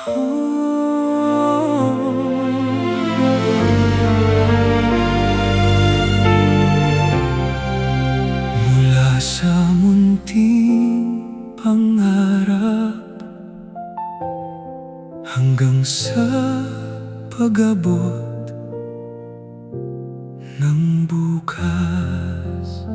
Mula sa munting pangarap hanggang sa pag-abot ng bukas.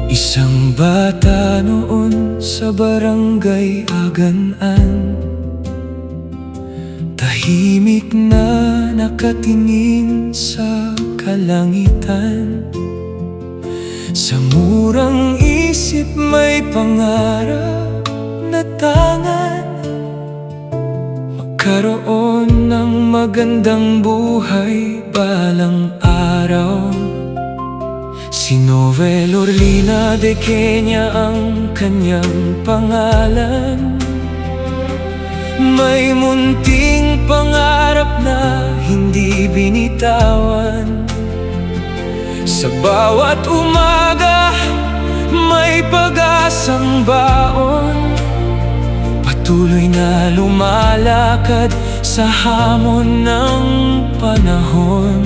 Isang bata noon sa barangay Agan-an, tahimik na nakatingin sa kalangitan. Sa murang isip may pangarap na tangan, magkaroon ng magandang buhay balang araw. Si Noel Orlina de Kenya ang kanyang pangalan. May munting pangarap na hindi binitawan. Sa bawat umaga may pag-asang baon, patuloy na lumalakad sa hamon ng panahon.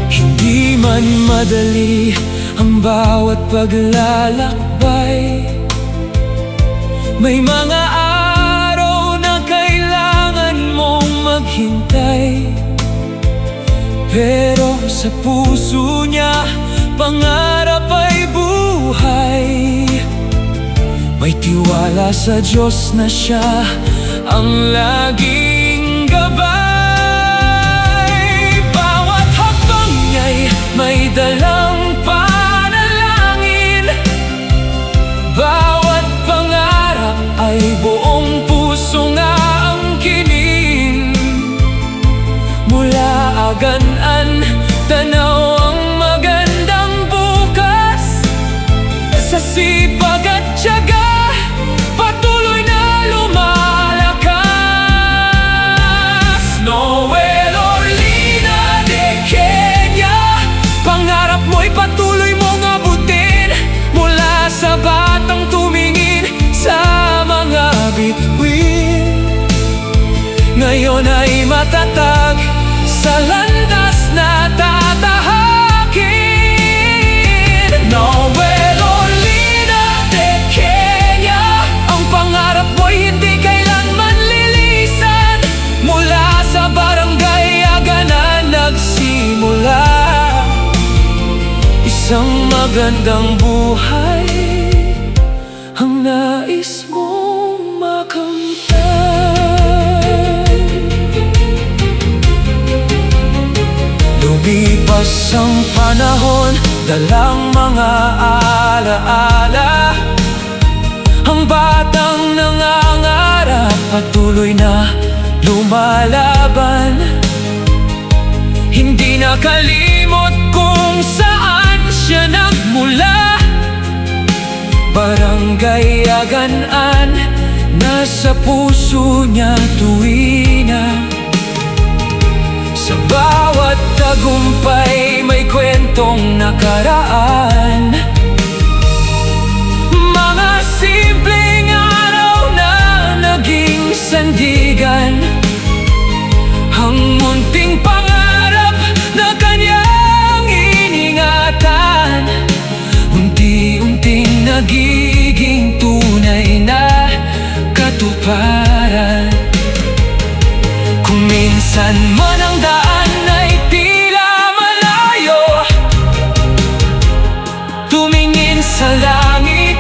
Hindi man madali ang bawat paglalakbay, may mga araw na kailangan mong maghintay. Pero sa puso niya, pangarap ay buhay. May tiwala sa Diyos na Siya ang laging gabay. Bawat hakbang niya'y may dalang panalangin, bawat pangarap ay buong puso nga ang kinin. Mula Agan-an, tanaw ang magandang bukas. Sa sipag at tiyaga, patuloy na lumalakas. Noel Orlina de Kenya, pangarap mo'y patuloy mong abutin. Mula sa batang tumingin sa mga bituin, ngayon ay matatag sa landas na tatahakin. Noel Orlina de Kenya, ang pangarap mo'y hindi kailanman lilisan. Mula sa barangay Agan-an nagsimula isang magandang buhay ang nais mong makamtan. Lumipas ang panahon, dalang mga alaala. Ang batang nangangarap, patuloy na lumalaban. Hindi nakalimot kung saan siya nagmula. Barangay Agan-an, nasa puso niya tuwina. Sa bawat tagumpay may kwentong nakaraan. Mga simpleng araw na naging sandigan. Ang munting pangarap na kanyang iningatan, unti-unting nagiging tunay na katuparan. Kung minsan man ang daan ay tila malayo, tumingin sa langit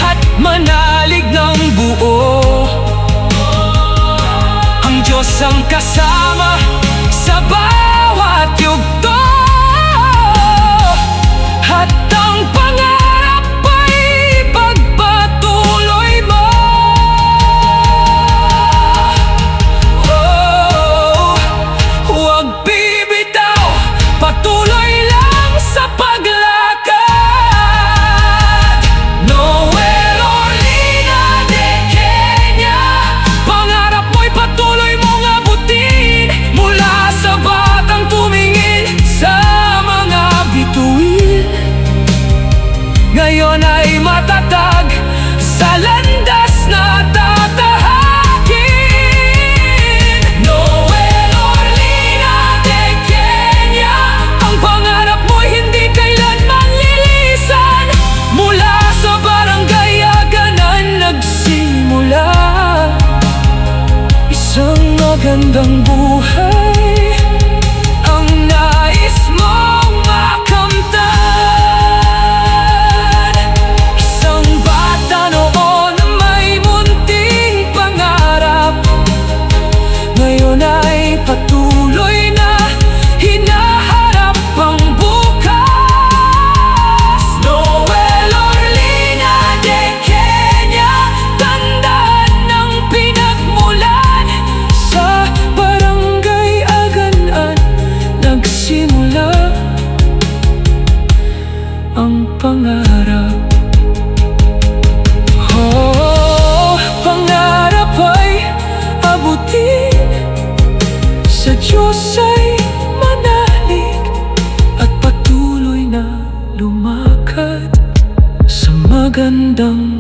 at manalig ng buo. Ang Diyos ang kasama sa bawat yugto, at ang pangarap ay pagpatuloy mo. Huwag bibitaw, patuloy lang sa paglakad. Noel Orlina de Kenya, pangarap mo'y patuloy mo magandang buhay ang nais mong makamtan. Isang bata noon na may munting pangarap, ngayon ay patuloy na hinaharap ang bukas. Noel Orlina de Kenya, tandaan ng pinagmulan. Sa Barangay Aganan nagsimula ang pangarap. Oh, pangarap ay abutin, sa Diyos ay manalig, at patuloy na lumakad sa magandang